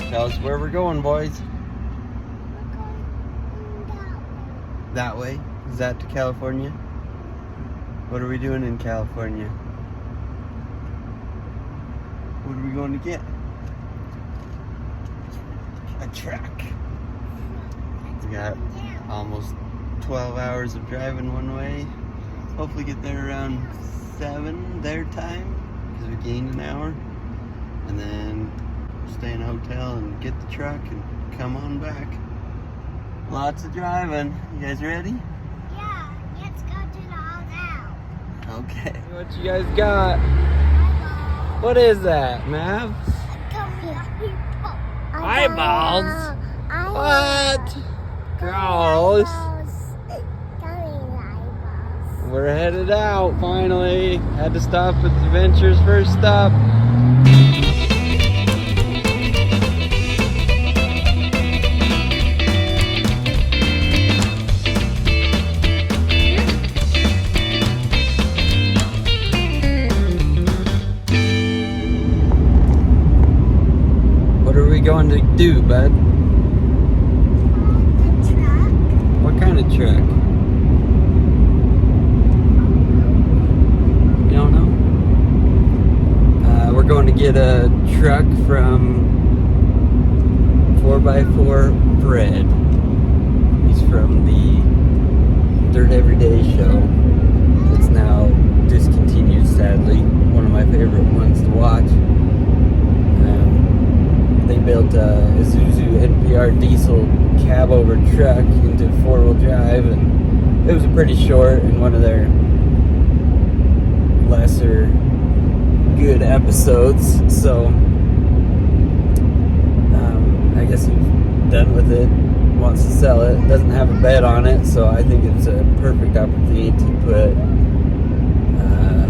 Tell us where we're going, boys. That way? Is that to California? What are we doing in California? What are we going to get? A truck. We got almost 12 hours of driving one way. Hopefully get there around 7 their time, because we gained an hour. And then stay in a hotel and get the truck and come on back. Lots of driving. You guys ready? Yeah, let's go to the hotel. Okay. What you guys got? What is that, Mav? Eyeballs? What? Gross. We're headed out finally. Had to stop at the Venture's first stop. What are we going to do, bud? The truck. What kind of truck? You don't know? We're going to get a truck from 4x4 Fred. He's from the Dirt Everyday show. It's now discontinued, sadly. One of my favorite ones to watch. They built a Isuzu NPR diesel cab-over truck into 4-wheel drive, and it was a pretty short and one of their lesser good episodes. So I guess he's done with it, wants to sell it. Doesn't have a bed on it, so I think it's a perfect opportunity to put a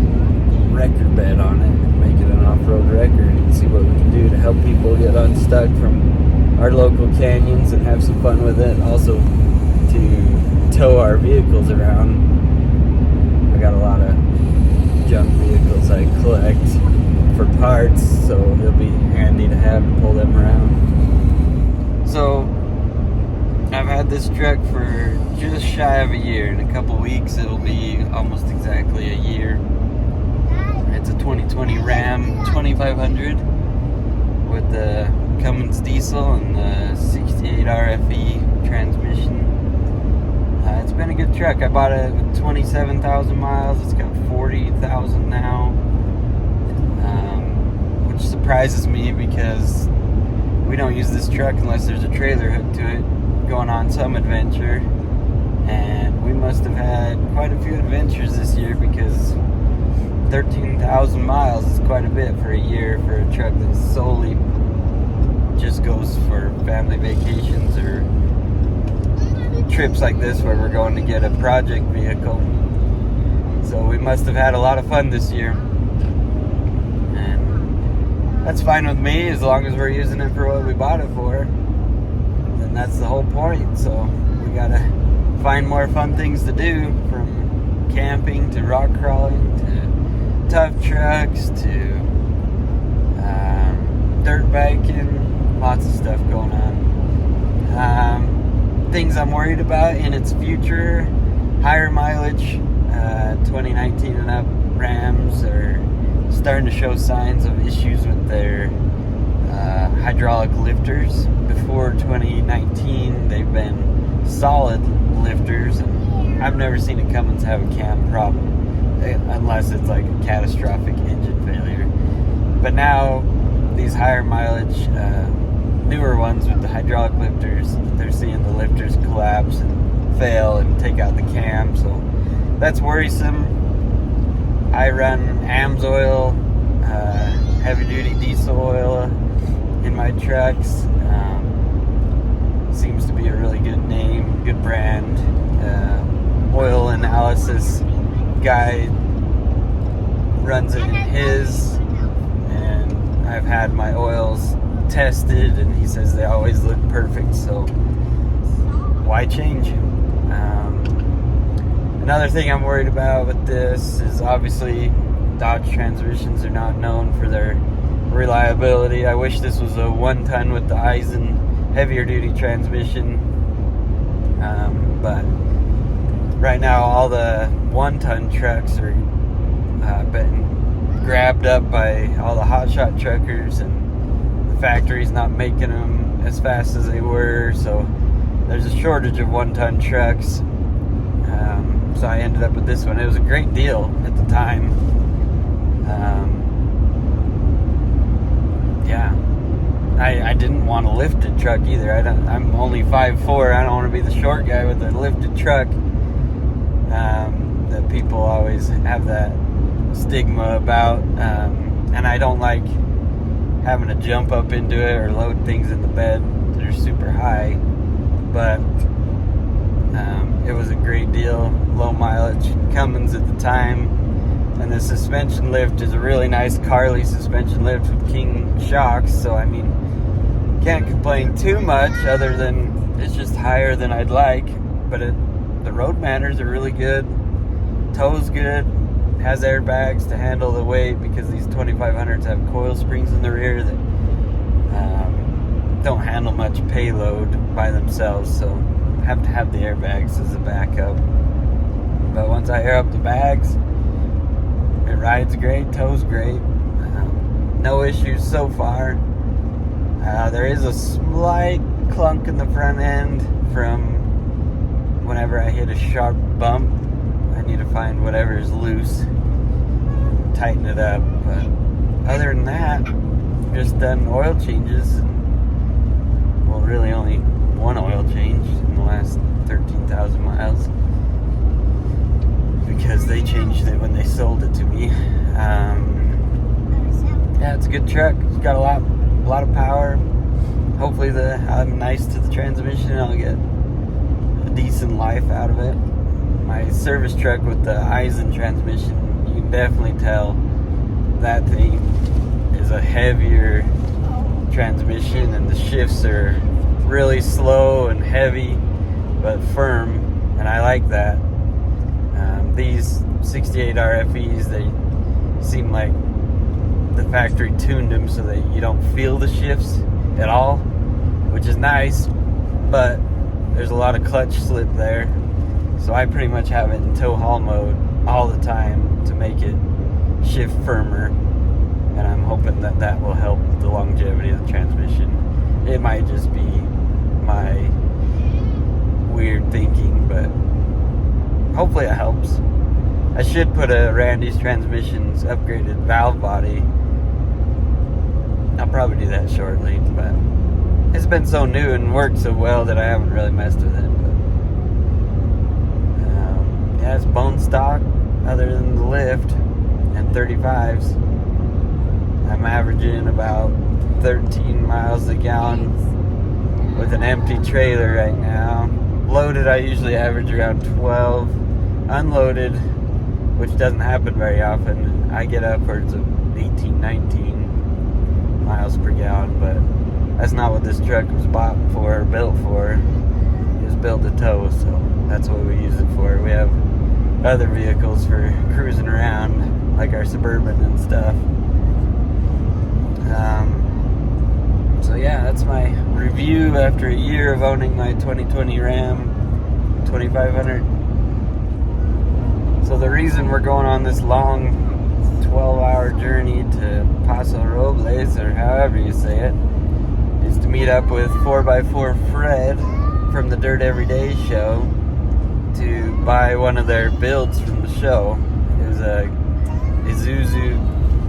wrecker bed on it and make it an off-road wrecker and see what we can do to help people get unstuck from our local canyons and have some fun with it. Also to tow our vehicles around. I got a lot of junk vehicles I collect for parts, so it'll be handy to have to pull them around. So I've had this truck for just shy of a year. In a couple weeks it'll be almost exactly a year. It's a 2020 Ram 2500 with the Cummins diesel and the 68 RFE transmission. It's been a good truck. I bought it with 27,000 miles. It's got 40,000 now, which surprises me because we don't use this truck unless there's a trailer hooked to it going on some adventure. And we must have had quite a few adventures this year, because 13,000 miles is quite a bit for a year for a truck that solely just goes for family vacations or trips like this where we're going to get a project vehicle. So we must have had a lot of fun this year, and that's fine with me as long as we're using it for what we bought it for. Then that's the whole point. So we gotta find more fun things to do, from camping to rock crawling to tough trucks to dirt biking. Lots of stuff going on. Things I'm worried about in its future: higher mileage. 2019 and up Rams are starting to show signs of issues with their hydraulic lifters. Before 2019 they've been solid lifters, and I've never seen a Cummins have a cam problem unless it's like a catastrophic engine failure. But now these higher mileage newer ones with the hydraulic lifters, they're seeing the lifters collapse and fail and take out the cam, so that's worrisome. I run AMS oil, heavy duty diesel oil in my trucks. Seems to be a really good name, good brand. Oil analysis guy runs it in his, and I've had my oils tested and he says they always look perfect, so why change? Another thing I'm worried about with this is obviously Dodge transmissions are not known for their reliability. I wish this was a 1-ton with the Eisen heavier duty transmission. But right now all the 1-ton trucks are been grabbed up by all the hotshot truckers, and the factory's not making them as fast as they were, so there's a shortage of 1-ton trucks. So I ended up with this one. It was a great deal at the time. Yeah, I didn't want a lifted truck either. I'm only 5'4". I don't want to be the short guy with a lifted truck. That people always have that stigma about, and I don't like having to jump up into it or load things in the bed that are super high. But it was a great deal, low mileage Cummins at the time, and the suspension lift is a really nice Carly suspension lift with King shocks, so I mean, can't complain too much other than it's just higher than I'd like. But the road manners are really good, tow's good, has airbags to handle the weight because these 2500s have coil springs in the rear that don't handle much payload by themselves, so have to have the airbags as a backup. But once I air up the bags, it rides great, tow's great, no issues so far. There is a slight clunk in the front end from whenever I hit a sharp bump. I need to find whatever is loose, tighten it up. But other than that, just done oil changes. Well, really only one oil change in the last 13,000 miles because they changed it when they sold it to me. Yeah, it's a good truck. It's got a lot of power. Hopefully I'm nice to the transmission and I'll get a decent life out of it. My service truck with the Eisen transmission, you can definitely tell that thing is a heavier transmission, and the shifts are really slow and heavy but firm, and I like that. These 68 RFEs, they seem like the factory tuned them so that you don't feel the shifts at all, which is nice, but there's a lot of clutch slip there, so I pretty much have it in tow haul mode all the time to make it shift firmer, and I'm hoping that will help the longevity of the transmission. It might just be my weird thinking, but hopefully it helps. I should put a Randy's Transmission's upgraded valve body. I'll probably do that shortly, but it's been so new and worked so well that I haven't really messed with it. But yeah, it's bone stock other than the lift and 35s. I'm averaging about 13 miles a gallon with an empty trailer right now. Loaded, I usually average around 12. Unloaded, which doesn't happen very often, I get upwards of 18, 19 miles per gallon, but that's not what this truck was bought for or built for. It was built to tow, so that's what we use it for. We have other vehicles for cruising around, like our Suburban and stuff. So yeah, that's my review after a year of owning my 2020 Ram 2500. So the reason we're going on this long 12-hour journey to Paso Robles, or however you say it, is to meet up with 4x4 Fred from the Dirt Everyday show to buy one of their builds from the show. It was a Isuzu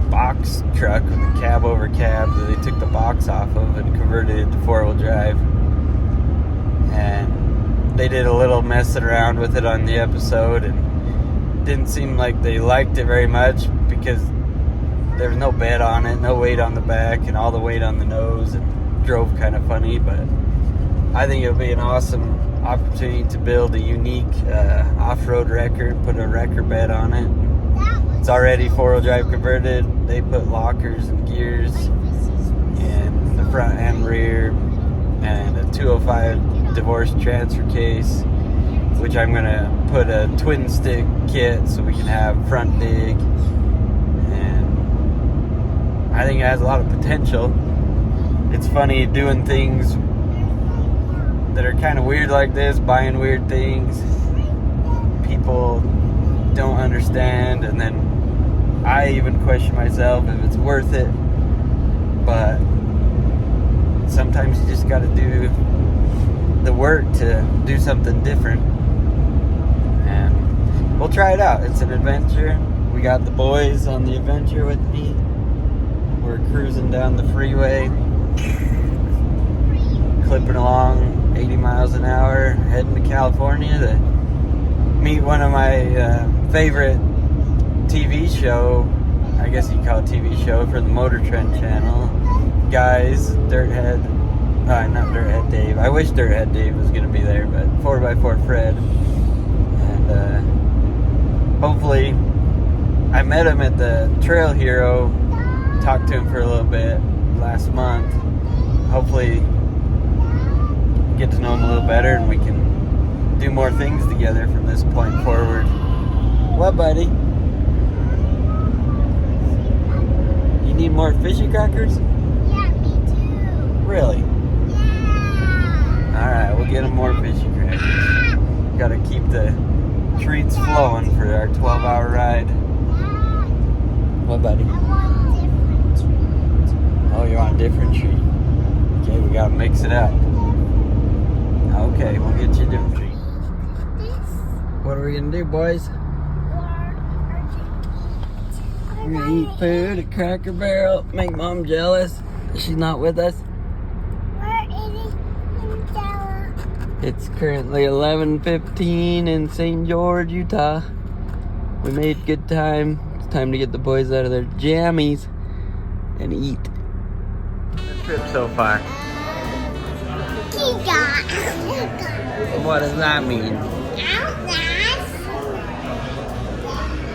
box truck with a cab over cab that they took the box off of and converted it to 4-wheel drive. And they did a little messing around with it on the episode, and didn't seem like they liked it very much because there was no bed on it, no weight on the back, and all the weight on the nose, and drove kind of funny. But I think it'll be an awesome opportunity to build a unique off-road wrecker, put a wrecker bed on it. It's already 4-wheel drive converted. They put lockers and gears in the front and rear, and a 205 divorce transfer case, which I'm going to put a twin stick kit so we can have front dig and I think it has a lot of potential. It's funny doing things that are kind of weird like this, buying weird things. People don't understand, and then I even question myself if it's worth it. But sometimes you just got to do the work to do something different. And we'll try it out. It's an adventure. We got the boys on the adventure with me. We're cruising down the freeway, clipping along 80 miles an hour, heading to California to meet one of my favorite TV show, I guess you call it TV show, for the Motor Trend channel. Guys, Dirthead, not Dirthead Dave. I wish Dirthead Dave was going to be there, but 4x4 Fred. And hopefully, I met him at the Trail Hero, talked to him for a little bit last month. Hopefully, get to know him a little better and we can do more things together from this point forward. What, buddy? You need more fishy crackers? Yeah, me too. Really? Yeah. Alright, we'll get him more fishy crackers. Gotta keep the treats flowing for our 12-hour ride. What, buddy? I want different treats. Oh, you want a different treat? Okay, we gotta mix it up. Okay, we'll get you a different treat. What are we gonna do, boys? We're gonna eat food at Cracker Barrel. Make Mom jealous. She's not with us. We're eating Nutella. It's currently 11:15 in St. George, Utah. We made good time. It's time to get the boys out of their jammies and eat. The trip so far. What does that mean?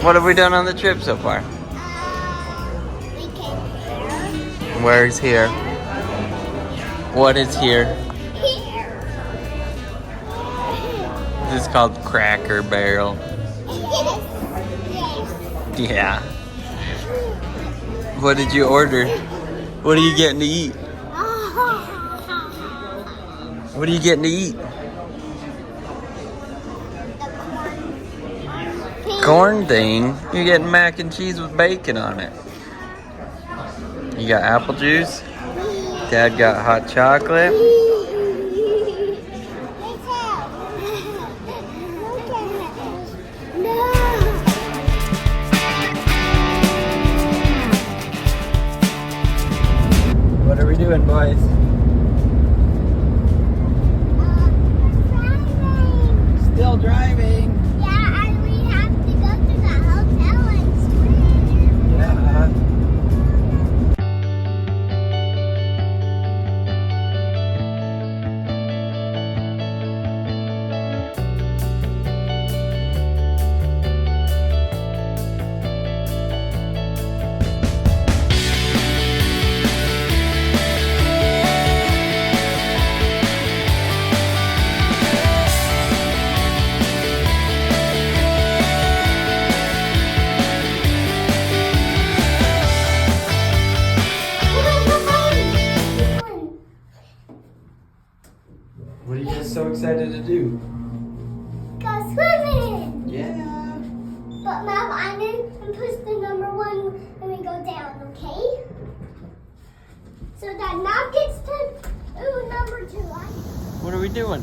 What have we done on the trip so far? We came here. Where's here? What is here? Here. This is called Cracker Barrel. Yes. Yeah. What did you order? What are you getting to eat? What are you getting to eat? Corn thing? You're getting mac and cheese with bacon on it. You got apple juice. Dad got hot chocolate. What are we doing, boys? Still driving. Yeah, and we have to go to the hotel and swim. Yeah. What are you guys so excited to do? Go swimming. Yeah. But Mom, I'm going to push the number 1 when we go down, okay? So that Mom gets to number 2. What are we doing?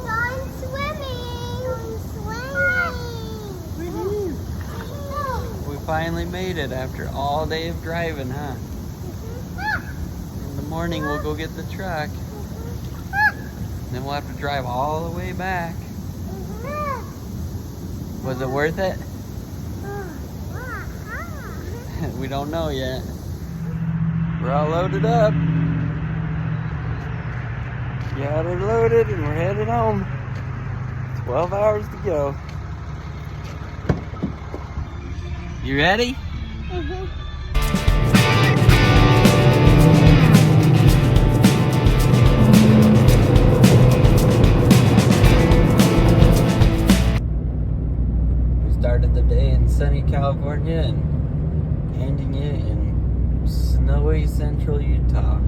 I'm swimming. We finally made it after all day of driving, huh? In the morning we'll go get the truck. Then we'll have to drive all the way back. Was it worth it? We don't know yet. We're all loaded up. Got her loaded and we're headed home. 12 hours to go. You ready? Started the day in sunny California and ending it in Troy, central Utah.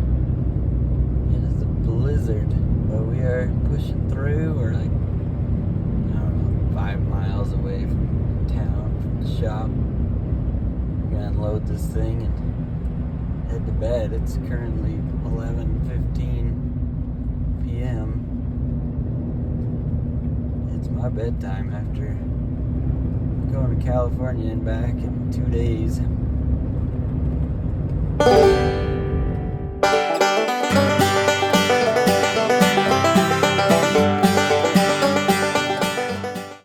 It is a blizzard, but we are pushing through. We're like, I don't know, 5 miles away from town, from the shop. We're gonna unload this thing and head to bed. It's currently 11:15 p.m. It's my bedtime after going to California and back in 2 days.